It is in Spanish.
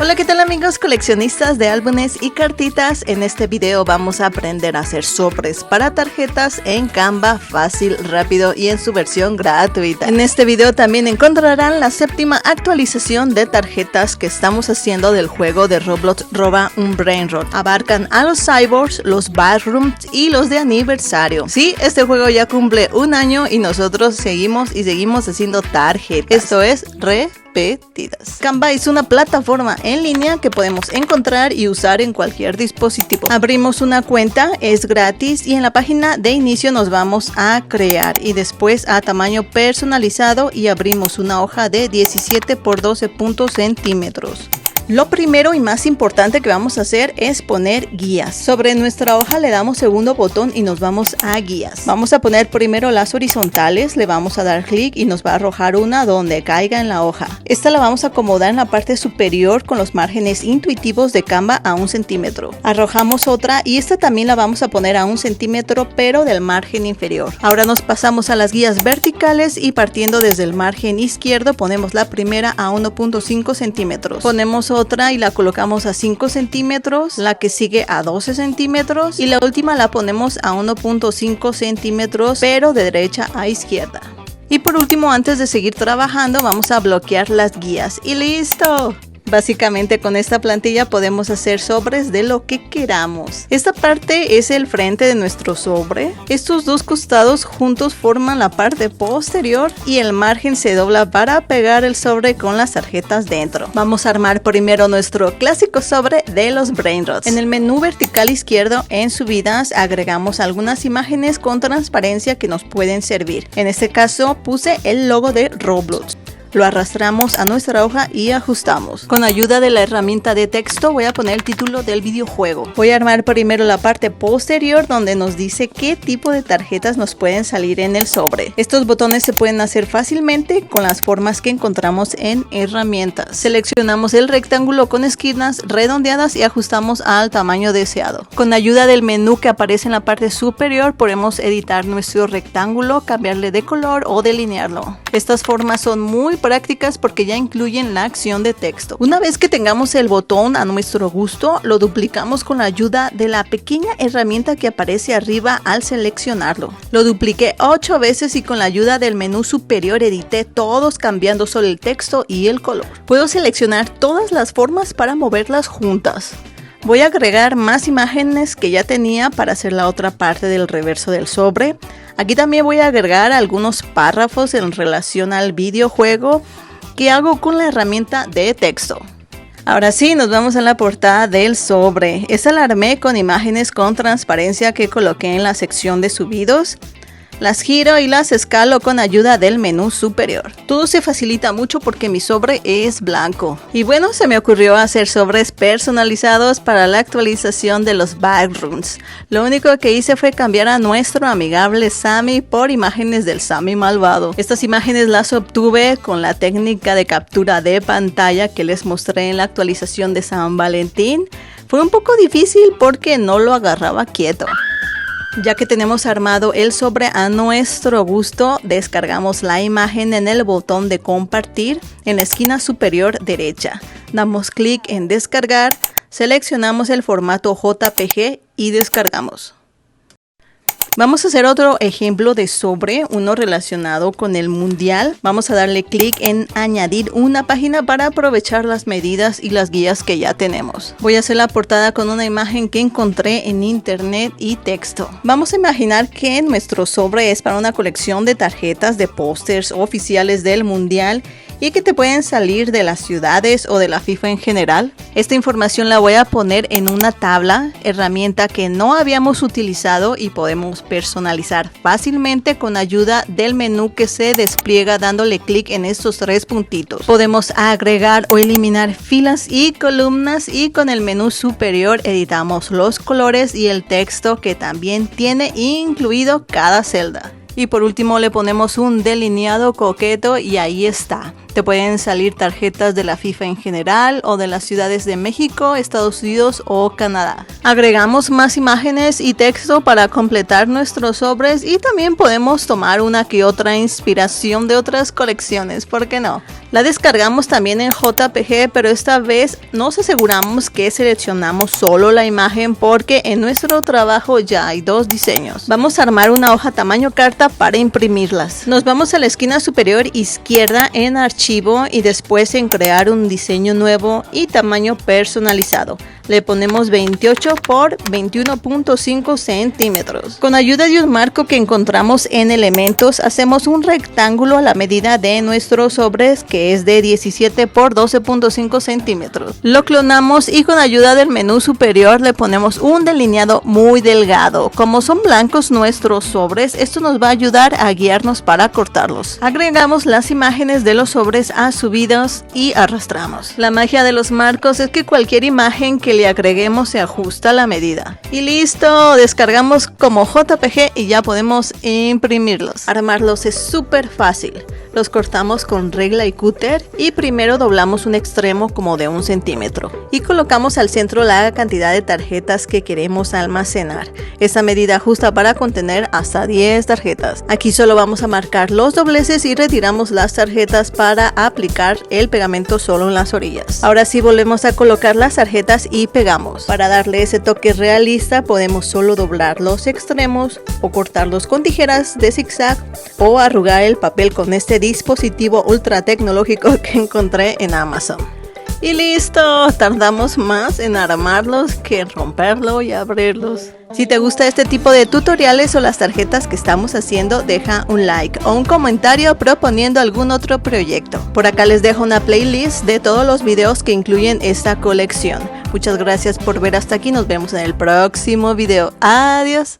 Hola, ¿qué tal amigos coleccionistas de álbumes y cartitas? En este video vamos a aprender a hacer sobres para tarjetas en Canva fácil, rápido y en su versión gratuita. En este video también encontrarán la séptima actualización de tarjetas que estamos haciendo del juego de Roblox Roba un Brainrot. Abarcan a los cyborgs, los backrooms y los de aniversario. Sí, este juego ya cumple un año y nosotros seguimos haciendo tarjetas. Esto es repetidas. Canva es una plataforma en línea que podemos encontrar y usar en cualquier dispositivo. Abrimos una cuenta, es gratis y en la página de inicio nos vamos a crear y después a tamaño personalizado y abrimos una hoja de 17 por 12 centímetros. Lo primero y más importante que vamos a hacer es poner guías. Sobre nuestra hoja le damos segundo botón y nos vamos a guías. Vamos a poner primero las horizontales, le vamos a dar clic y nos va a arrojar una donde caiga en la hoja. Esta la vamos a acomodar en la parte superior con los márgenes intuitivos de Canva a 1 centímetro. Arrojamos otra y esta también la vamos a poner a 1 centímetro pero del margen inferior. Ahora nos pasamos a las guías verticales y partiendo desde el margen izquierdo ponemos la primera a 1.5 centímetros. Ponemos otra y la colocamos a 5 centímetros, la que sigue a 12 centímetros y la última la ponemos a 1.5 centímetros pero de derecha a izquierda. Y por último, antes de seguir trabajando, vamos a bloquear las guías y ¡listo! Básicamente con esta plantilla podemos hacer sobres de lo que queramos. Esta parte es el frente de nuestro sobre. Estos dos costados juntos forman la parte posterior y el margen se dobla para pegar el sobre con las tarjetas dentro. Vamos a armar primero nuestro clásico sobre de los Brainrots. En el menú vertical izquierdo en subidas agregamos algunas imágenes con transparencia que nos pueden servir. En este caso puse el logo de Roblox. Lo arrastramos a nuestra hoja y ajustamos. Con ayuda de la herramienta de texto voy a poner el título del videojuego. Voy a armar primero la parte posterior donde nos dice qué tipo de tarjetas nos pueden salir en el sobre. Estos botones se pueden hacer fácilmente con las formas que encontramos en herramientas. Seleccionamos el rectángulo con esquinas redondeadas y ajustamos al tamaño deseado. Con ayuda del menú que aparece en la parte superior podemos editar nuestro rectángulo, cambiarle de color o delinearlo. Estas formas son muy prácticas porque ya incluyen la acción de texto. Una vez que tengamos el botón a nuestro gusto, lo duplicamos con la ayuda de la pequeña herramienta que aparece arriba al seleccionarlo. Lo dupliqué 8 veces y con la ayuda del menú superior edité todos cambiando solo el texto y el color. Puedo seleccionar todas las formas para moverlas juntas. Voy a agregar más imágenes que ya tenía para hacer la otra parte del reverso del sobre. Aquí también voy a agregar algunos párrafos en relación al videojuego que hago con la herramienta de texto. Ahora sí, nos vamos a la portada del sobre. Esta la armé con imágenes con transparencia que coloqué en la sección de subidos. Las giro y las escalo con ayuda del menú superior. Todo se facilita mucho porque mi sobre es blanco. Y bueno, se me ocurrió hacer sobres personalizados para la actualización de los backrooms. Lo único que hice fue cambiar a nuestro amigable Sammy por imágenes del Sammy malvado. Estas imágenes las obtuve con la técnica de captura de pantalla que les mostré en la actualización de San Valentín. Fue un poco difícil porque no lo agarraba quieto. Ya que tenemos armado el sobre a nuestro gusto, descargamos la imagen en el botón de compartir en la esquina superior derecha. Damos clic en descargar, seleccionamos el formato JPG y descargamos. Vamos a hacer otro ejemplo de sobre, uno relacionado con el mundial. Vamos a darle clic en añadir una página para aprovechar las medidas y las guías que ya tenemos. Voy a hacer la portada con una imagen que encontré en internet y texto. Vamos a imaginar que nuestro sobre es para una colección de tarjetas de pósters oficiales del mundial y que te pueden salir de las ciudades o de la FIFA en general. Esta información la voy a poner en una tabla, herramienta que no habíamos utilizado y podemos personalizar fácilmente con ayuda del menú que se despliega dándole clic en estos 3 puntitos. Podemos agregar o eliminar filas y columnas y con el menú superior editamos los colores y el texto que también tiene incluido cada celda. Y por último le ponemos un delineado coqueto y ahí está. Te pueden salir tarjetas de la FIFA en general o de las ciudades de México, Estados Unidos o Canadá. Agregamos más imágenes y texto para completar nuestros sobres y también podemos tomar una que otra inspiración de otras colecciones, ¿por qué no? La descargamos también en JPG, pero esta vez nos aseguramos que seleccionamos solo la imagen porque en nuestro trabajo ya hay 2 diseños. Vamos a armar una hoja tamaño carta para imprimirlas. Nos vamos a la esquina superior izquierda en archivo y después en crear un diseño nuevo y tamaño personalizado. Le ponemos 28 por 21.5 centímetros. Con ayuda de un marco que encontramos en elementos, hacemos un rectángulo a la medida de nuestros sobres, que es de 17 por 12.5 centímetros. Lo clonamos y con ayuda del menú superior le ponemos un delineado muy delgado. Como son blancos nuestros sobres, esto nos va a ayudar a guiarnos para cortarlos. Agregamos las imágenes de los sobres a subidos y arrastramos. La magia de los marcos es que cualquier imagen que le agreguemos se ajusta a la medida. Y listo, descargamos como JPG y ya podemos imprimirlos. Armarlos es súper fácil. Los cortamos con regla y cúter y primero doblamos un extremo como de 1 centímetro y colocamos al centro la cantidad de tarjetas que queremos almacenar. Esta medida justa para contener hasta 10 tarjetas. Aquí solo vamos a marcar los dobleces y retiramos las tarjetas para aplicar el pegamento solo en las orillas. Ahora sí volvemos a colocar las tarjetas y pegamos. Para darle ese toque realista podemos solo doblar los extremos o cortarlos con tijeras de zigzag o arrugar el papel con este dispositivo ultra tecnológico que encontré en Amazon. Y listo, tardamos más en armarlos que en romperlo y abrirlos. Si te gusta este tipo de tutoriales o las tarjetas que estamos haciendo, deja un like o un comentario proponiendo algún otro proyecto. Por acá les dejo una playlist de todos los videos que incluyen esta colección. Muchas gracias por ver hasta aquí, nos vemos en el próximo video. Adiós.